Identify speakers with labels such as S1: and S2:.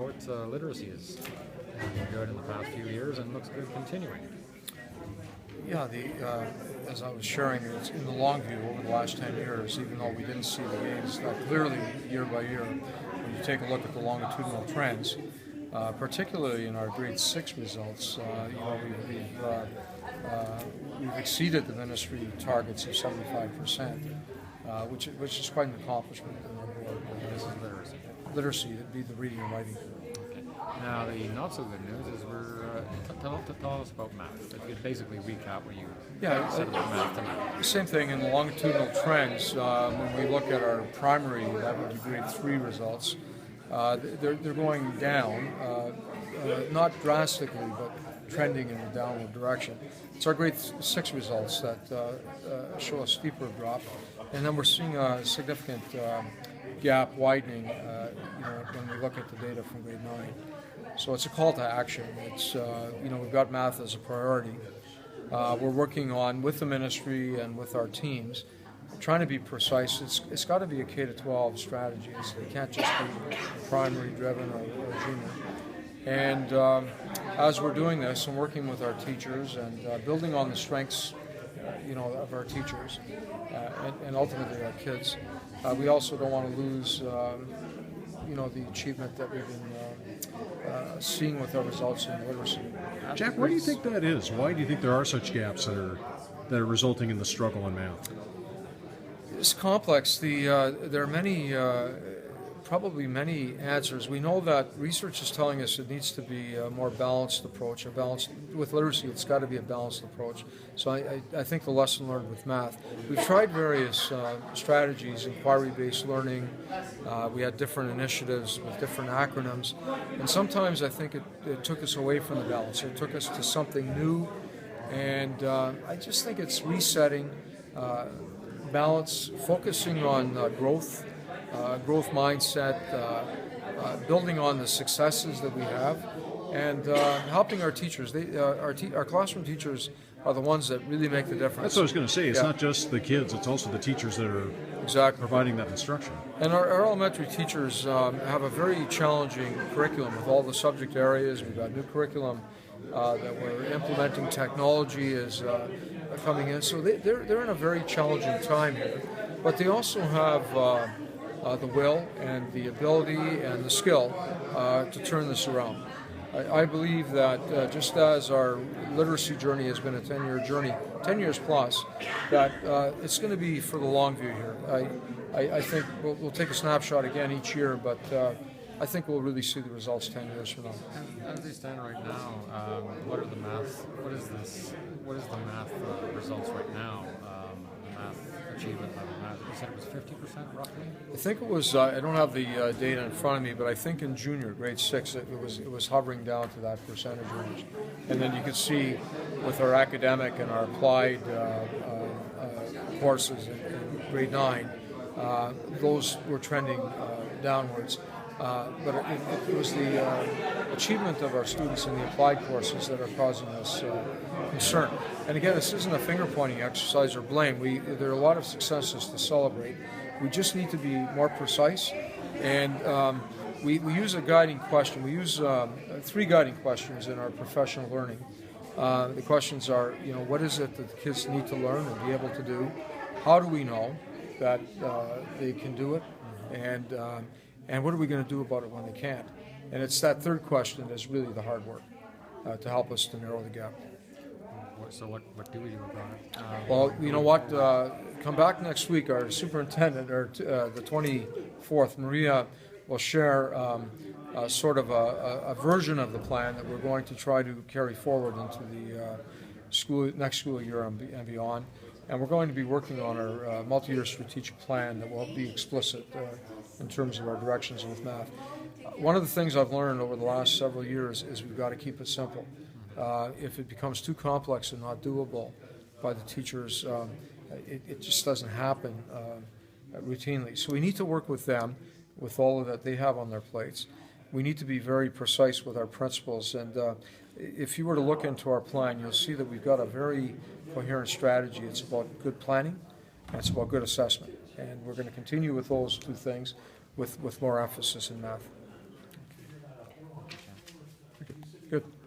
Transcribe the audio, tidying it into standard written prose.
S1: report literacy is good in the past few years and looks good continuing.
S2: Yeah, as I was sharing, it's in the long view over the last 10 years, even though we didn't see the gains that clearly year by year, when you take a look at the longitudinal trends, particularly in our grade 6 results, we've exceeded the ministry targets of 75%, which is quite an accomplishment on our board.
S1: This is literacy.
S2: Literacy, that'd be the reading and writing.
S1: Now, the not so good news is tell us about math. It basically recap what you said about math tonight.
S2: Same thing in the longitudinal trends. When we look at our primary, that would be grade 3 results, they're going down, not drastically, but trending in a downward direction. It's our grade 6 results that show a steeper drop, and then we're seeing a significant gap widening when we look at the data from grade 9. So it's a call to action. It's we've got math as a priority. We're working on with the ministry and with our teams, trying to be precise. It's got to be a K-12 strategy. It can't just be primary driven or junior. And as we're doing this and working with our teachers and building on the strengths, of our teachers and ultimately our kids, we also don't want to lose, the achievement that we've been seeing with our results in literacy.
S3: Jack, why do you think that is? Why do you think there are such gaps that are resulting in the struggle in math?
S2: It's complex. There are probably many answers. We know that research is telling us it needs to be a more balanced approach. With literacy, it's got to be a balanced approach. So I think the lesson learned with math, we've tried various strategies, inquiry-based learning. We had different initiatives with different acronyms, and sometimes I think it took us away from the balance. It took us to something new, and I just think it's resetting, balance, focusing on growth mindset, building on the successes that we have, and helping our teachers. Our classroom teachers are the ones that really make the difference.
S3: That's what I was going to say. It's not just the kids, it's also the teachers that are providing that instruction.
S2: And our elementary teachers have a very challenging curriculum with all the subject areas. We've got new curriculum that we're implementing. Technology is coming in. So they're in a very challenging time here. But they also have the will and the ability and the skill to turn this around. I believe that just as our literacy journey has been a 10-year journey, 10 years plus, that it's going to be for the long view here. I think we'll take a snapshot again each year, but I think we'll really see the results 10 years from now.
S1: As they stand right now, what is the math results right now? The math achievement level. You said it was 50% roughly?
S2: I think it was. I don't have the data in front of me, but I think in junior, grade 6, it was hovering down to that percentage range. And then you can see with our academic and our applied courses in grade 9, those were trending downwards. But it was the achievement of our students in the applied courses that are causing us concern. And again, this isn't a finger-pointing exercise or blame. There are a lot of successes to celebrate. We just need to be more precise. And we use a guiding question. We use 3 guiding questions in our professional learning. The questions are, what is it that the kids need to learn and be able to do? How do we know that they can do it? And what are we going to do about it when they can't? And it's that third question that's really the hard work to help us to narrow the gap.
S1: So what do we do about it?
S2: Well, you know what? Come back next week. Our superintendent, the 24th, Maria, will share sort of a version of the plan that we're going to try to carry forward into the next school year and beyond. And we're going to be working on our multi-year strategic plan that will be explicit in terms of our directions with math. One of the things I've learned over the last several years is we've got to keep it simple. If it becomes too complex and not doable by the teachers, it just doesn't happen routinely. So we need to work with them with all of that they have on their plates. We need to be very precise with our principals. And if you were to look into our plan, you'll see that we've got a very coherent strategy. It's about good planning and it's about good assessment. And we're going to continue with those 2 things with more emphasis in math. Good.